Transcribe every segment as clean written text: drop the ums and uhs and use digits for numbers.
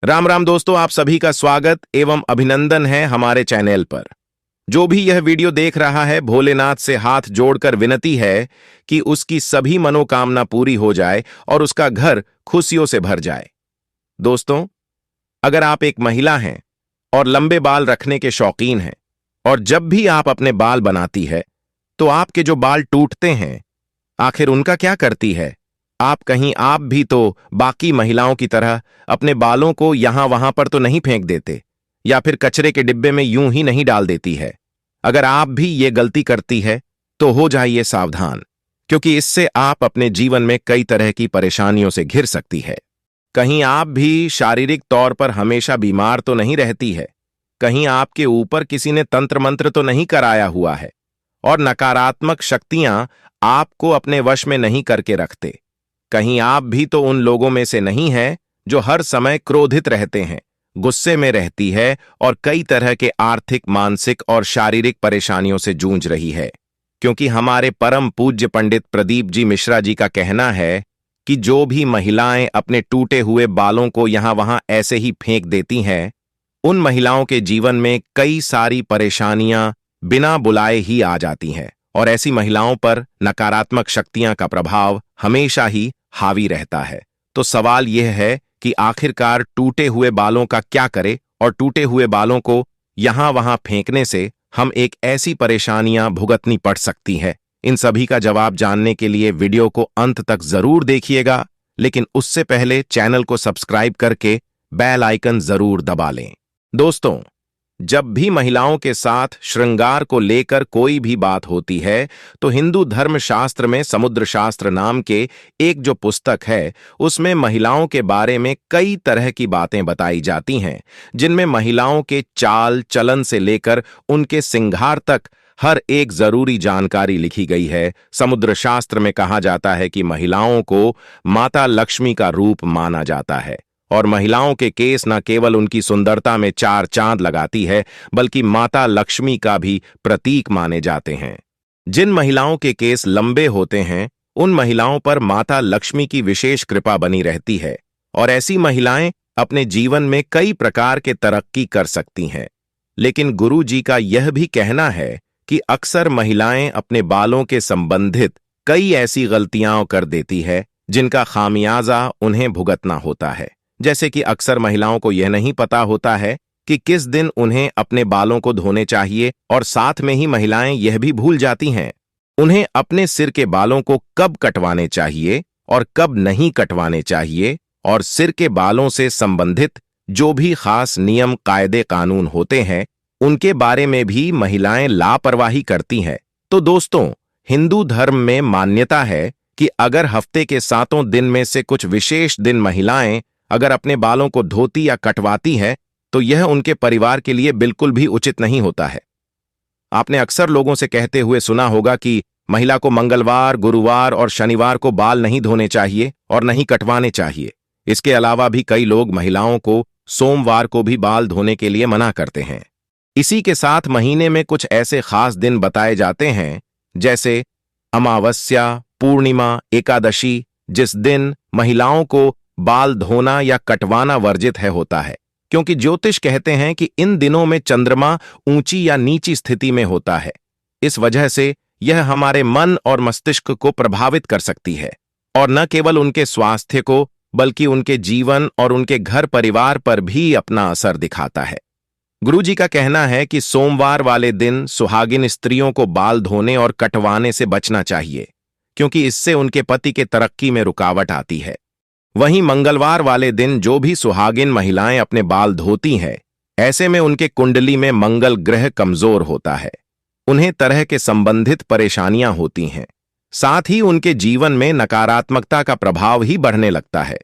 राम राम दोस्तों, आप सभी का स्वागत एवं अभिनंदन है हमारे चैनल पर। जो भी यह वीडियो देख रहा है, भोलेनाथ से हाथ जोड़कर विनती है कि उसकी सभी मनोकामना पूरी हो जाए और उसका घर खुशियों से भर जाए। दोस्तों, अगर आप एक महिला हैं और लंबे बाल रखने के शौकीन हैं और जब भी आप अपने बाल बनाती है तो आपके जो बाल टूटते हैं, आखिर उनका क्या करती है? आप भी तो बाकी महिलाओं की तरह अपने बालों को यहां वहां पर तो नहीं फेंक देते या फिर कचरे के डिब्बे में यूं ही नहीं डाल देती है। अगर आप भी ये गलती करती है तो हो जाइए सावधान, क्योंकि इससे आप अपने जीवन में कई तरह की परेशानियों से घिर सकती है। कहीं आप भी शारीरिक तौर पर हमेशा बीमार तो नहीं रहती है, कहीं आपके ऊपर किसी ने तंत्र मंत्र तो नहीं कराया हुआ है और नकारात्मक शक्तियां आपको अपने वश में नहीं करके रखते। कहीं आप भी तो उन लोगों में से नहीं हैं जो हर समय क्रोधित रहते हैं, गुस्से में रहती है और कई तरह के आर्थिक, मानसिक और शारीरिक परेशानियों से जूझ रही है। क्योंकि हमारे परम पूज्य पंडित प्रदीप जी मिश्रा जी का कहना है कि जो भी महिलाएं अपने टूटे हुए बालों को यहां वहां ऐसे ही फेंक देती हैं, उन महिलाओं के जीवन में कई सारी परेशानियां बिना बुलाए ही आ जाती हैं और ऐसी महिलाओं पर नकारात्मक शक्तियां का प्रभाव हमेशा ही हावी रहता है। तो सवाल यह है कि आखिरकार टूटे हुए बालों का क्या करे और टूटे हुए बालों को यहां वहां फेंकने से हम एक ऐसी परेशानियां भुगतनी पड़ सकती है। इन सभी का जवाब जानने के लिए वीडियो को अंत तक जरूर देखिएगा, लेकिन उससे पहले चैनल को सब्सक्राइब करके बेल आइकन जरूर दबा लें। दोस्तों, जब भी महिलाओं के साथ श्रृंगार को लेकर कोई भी बात होती है तो हिंदू धर्म शास्त्र में समुद्र शास्त्र नाम के एक जो पुस्तक है, उसमें महिलाओं के बारे में कई तरह की बातें बताई जाती हैं, जिनमें महिलाओं के चाल चलन से लेकर उनके सिंगार तक हर एक जरूरी जानकारी लिखी गई है। समुद्र शास्त्र में कहा जाता है कि महिलाओं को माता लक्ष्मी का रूप माना जाता है और महिलाओं के केस न केवल उनकी सुंदरता में चार चांद लगाती है, बल्कि माता लक्ष्मी का भी प्रतीक माने जाते हैं। जिन महिलाओं के केस लंबे होते हैं, उन महिलाओं पर माता लक्ष्मी की विशेष कृपा बनी रहती है और ऐसी महिलाएं अपने जीवन में कई प्रकार के तरक्की कर सकती हैं। लेकिन गुरु जी का यह भी कहना है कि अक्सर महिलाएं अपने बालों के संबंधित कई ऐसी गलतियां कर देती है जिनका खामियाजा उन्हें भुगतना होता है। जैसे कि अक्सर महिलाओं को यह नहीं पता होता है कि किस दिन उन्हें अपने बालों को धोने चाहिए और साथ में ही महिलाएं यह भी भूल जाती हैं उन्हें अपने सिर के बालों को कब कटवाने चाहिए और कब नहीं कटवाने चाहिए, और सिर के बालों से संबंधित जो भी खास नियम कायदे कानून होते हैं उनके बारे में भी महिलाएं लापरवाही करती हैं। तो दोस्तों, हिंदू धर्म में मान्यता है कि अगर हफ्ते के 7 दिन में से कुछ विशेष दिन महिलाएं अगर अपने बालों को धोती या कटवाती है तो यह उनके परिवार के लिए बिल्कुल भी उचित नहीं होता है। आपने अक्सर लोगों से कहते हुए सुना होगा कि महिला को मंगलवार, गुरुवार और शनिवार को बाल नहीं धोने चाहिए और नहीं कटवाने चाहिए। इसके अलावा भी कई लोग महिलाओं को सोमवार को भी बाल धोने के लिए मना करते हैं। इसी के साथ महीने में कुछ ऐसे खास दिन बताए जाते हैं, जैसे अमावस्या, पूर्णिमा, एकादशी, जिस दिन महिलाओं को बाल धोना या कटवाना वर्जित होता है, क्योंकि ज्योतिष कहते हैं कि इन दिनों में चंद्रमा ऊंची या नीची स्थिति में होता है। इस वजह से यह हमारे मन और मस्तिष्क को प्रभावित कर सकती है और न केवल उनके स्वास्थ्य को बल्कि उनके जीवन और उनके घर परिवार पर भी अपना असर दिखाता है। गुरुजी का कहना है कि सोमवार वाले दिन सुहागिन स्त्रियों को बाल धोने और कटवाने से बचना चाहिए, क्योंकि इससे उनके पति के तरक्की में रुकावट आती है। वहीं मंगलवार वाले दिन जो भी सुहागिन महिलाएं अपने बाल धोती हैं, ऐसे में उनके कुंडली में मंगल ग्रह कमजोर होता है, उन्हें तरह के संबंधित परेशानियां होती हैं, साथ ही उनके जीवन में नकारात्मकता का प्रभाव ही बढ़ने लगता है।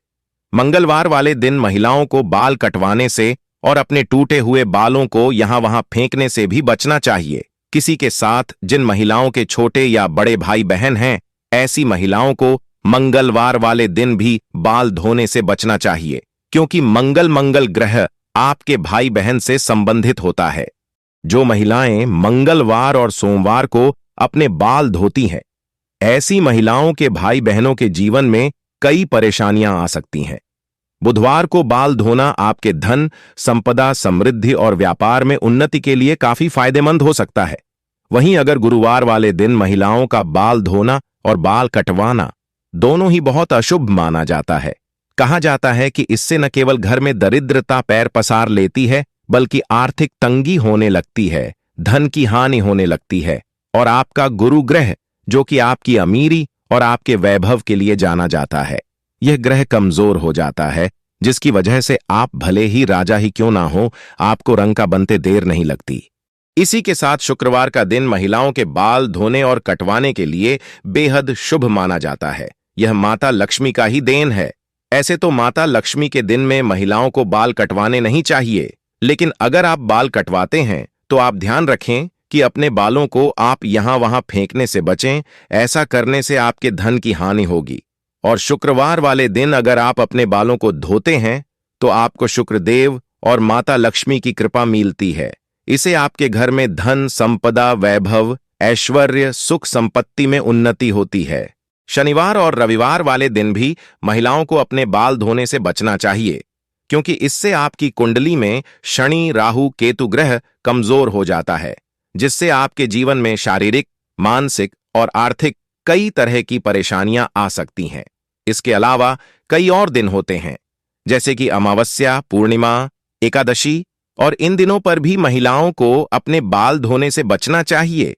मंगलवार वाले दिन महिलाओं को बाल कटवाने से और अपने टूटे हुए बालों को यहां वहां फेंकने से भी बचना चाहिए। किसी के साथ जिन महिलाओं के छोटे या बड़े भाई बहन हैं, ऐसी महिलाओं को मंगलवार वाले दिन भी बाल धोने से बचना चाहिए, क्योंकि मंगल ग्रह आपके भाई बहन से संबंधित होता है। जो महिलाएं मंगलवार और सोमवार को अपने बाल धोती हैं, ऐसी महिलाओं के भाई बहनों के जीवन में कई परेशानियां आ सकती हैं। बुधवार को बाल धोना आपके धन, संपदा, समृद्धि और व्यापार में उन्नति के लिए काफी फायदेमंद हो सकता है। वहीं अगर गुरुवार वाले दिन महिलाओं का बाल धोना और बाल कटवाना दोनों ही बहुत अशुभ माना जाता है। कहा जाता है कि इससे न केवल घर में दरिद्रता पैर पसार लेती है, बल्कि आर्थिक तंगी होने लगती है, धन की हानि होने लगती है और आपका गुरु ग्रह, जो कि आपकी अमीरी और आपके वैभव के लिए जाना जाता है, यह ग्रह कमजोर हो जाता है, जिसकी वजह से आप भले ही राजा ही क्यों ना हो, आपको रंका बनते देर नहीं लगती। इसी के साथ शुक्रवार का दिन महिलाओं के बाल धोने और कटवाने के लिए बेहद शुभ माना जाता है। यह माता लक्ष्मी का ही देन है। ऐसे तो माता लक्ष्मी के दिन में महिलाओं को बाल कटवाने नहीं चाहिए, लेकिन अगर आप बाल कटवाते हैं तो आप ध्यान रखें कि अपने बालों को आप यहां वहां फेंकने से बचें। ऐसा करने से आपके धन की हानि होगी। और शुक्रवार वाले दिन अगर आप अपने बालों को धोते हैं तो आपको शुक्रदेव और माता लक्ष्मी की कृपा मिलती है। इसे आपके घर में धन, संपदा, वैभव, ऐश्वर्य, सुख संपत्ति में उन्नति होती है। शनिवार और रविवार वाले दिन भी महिलाओं को अपने बाल धोने से बचना चाहिए, क्योंकि इससे आपकी कुंडली में शनि, राहु, केतु ग्रह कमजोर हो जाता है, जिससे आपके जीवन में शारीरिक, मानसिक और आर्थिक कई तरह की परेशानियां आ सकती हैं। इसके अलावा कई और दिन होते हैं, जैसे कि अमावस्या, पूर्णिमा, एकादशी, और इन दिनों पर भी महिलाओं को अपने बाल धोने से बचना चाहिए,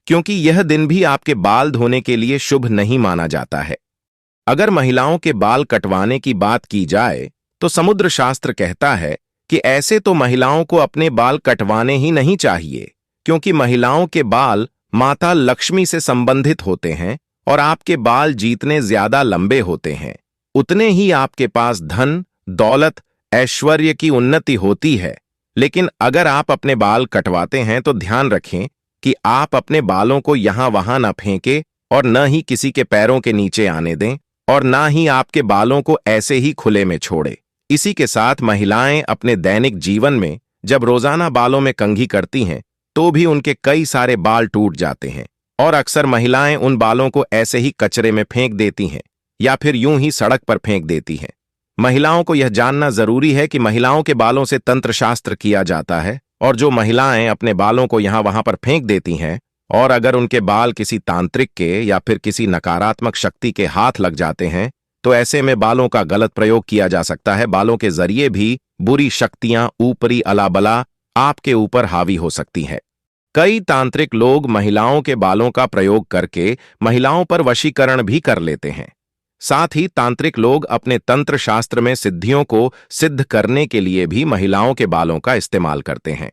क्योंकि यह दिन भी आपके बाल धोने के लिए शुभ नहीं माना जाता है। अगर महिलाओं के बाल कटवाने की बात की जाए तो समुद्र शास्त्र कहता है कि ऐसे तो महिलाओं को अपने बाल कटवाने ही नहीं चाहिए, क्योंकि महिलाओं के बाल माता लक्ष्मी से संबंधित होते हैं और आपके बाल जितने ज्यादा लंबे होते हैं उतने ही आपके पास धन, दौलत, ऐश्वर्य की उन्नति होती है। लेकिन अगर आप अपने बाल कटवाते हैं तो ध्यान रखें कि आप अपने बालों को यहां वहां न फेंकें और न ही किसी के पैरों के नीचे आने दें और न ही आपके बालों को ऐसे ही खुले में छोड़ें। इसी के साथ महिलाएं अपने दैनिक जीवन में जब रोजाना बालों में कंघी करती हैं तो भी उनके कई सारे बाल टूट जाते हैं और अक्सर महिलाएं उन बालों को ऐसे ही कचरे में फेंक देती हैं या फिर यूं ही सड़क पर फेंक देती हैं। महिलाओं को यह जानना जरूरी है कि महिलाओं के बालों से तंत्र शास्त्र किया जाता है और जो महिलाएं अपने बालों को यहां वहां पर फेंक देती हैं और अगर उनके बाल किसी तांत्रिक के या फिर किसी नकारात्मक शक्ति के हाथ लग जाते हैं तो ऐसे में बालों का गलत प्रयोग किया जा सकता है। बालों के जरिए भी बुरी शक्तियां ऊपरी अलाबला आपके ऊपर हावी हो सकती हैं। कई तांत्रिक लोग महिलाओं के बालों का प्रयोग करके महिलाओं पर वशीकरण भी कर लेते हैं। साथ ही तांत्रिक लोग अपने तंत्र शास्त्र में सिद्धियों को सिद्ध करने के लिए भी महिलाओं के बालों का इस्तेमाल करते हैं।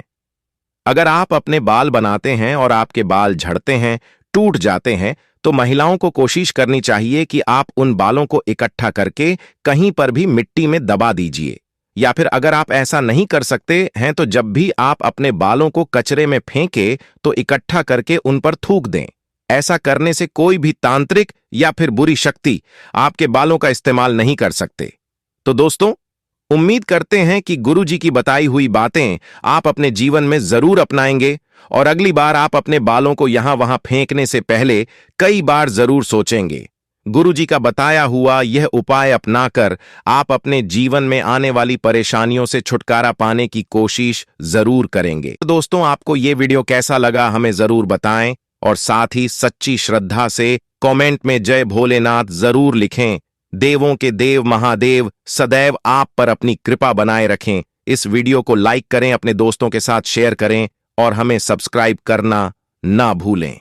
अगर आप अपने बाल बनाते हैं और आपके बाल झड़ते हैं, टूट जाते हैं, तो महिलाओं को कोशिश करनी चाहिए कि आप उन बालों को इकट्ठा करके कहीं पर भी मिट्टी में दबा दीजिए, या फिर अगर आप ऐसा नहीं कर सकते हैं तो जब भी आप अपने बालों को कचरे में फेंके तो इकट्ठा करके उन पर थूक दें। ऐसा करने से कोई भी तांत्रिक या फिर बुरी शक्ति आपके बालों का इस्तेमाल नहीं कर सकते। तो दोस्तों, उम्मीद करते हैं कि गुरु जी की बताई हुई बातें आप अपने जीवन में जरूर अपनाएंगे और अगली बार आप अपने बालों को यहां वहां फेंकने से पहले कई बार जरूर सोचेंगे। गुरु जी का बताया हुआ यह उपाय अपनाकर आप अपने जीवन में आने वाली परेशानियों से छुटकारा पाने की कोशिश जरूर करेंगे। तो दोस्तों, आपको यह वीडियो कैसा लगा हमें जरूर बताएं और साथ ही सच्ची श्रद्धा से कमेंट में जय भोलेनाथ जरूर लिखें। देवों के देव महादेव सदैव आप पर अपनी कृपा बनाए रखें। इस वीडियो को लाइक करें, अपने दोस्तों के साथ शेयर करें और हमें सब्सक्राइब करना ना भूलें।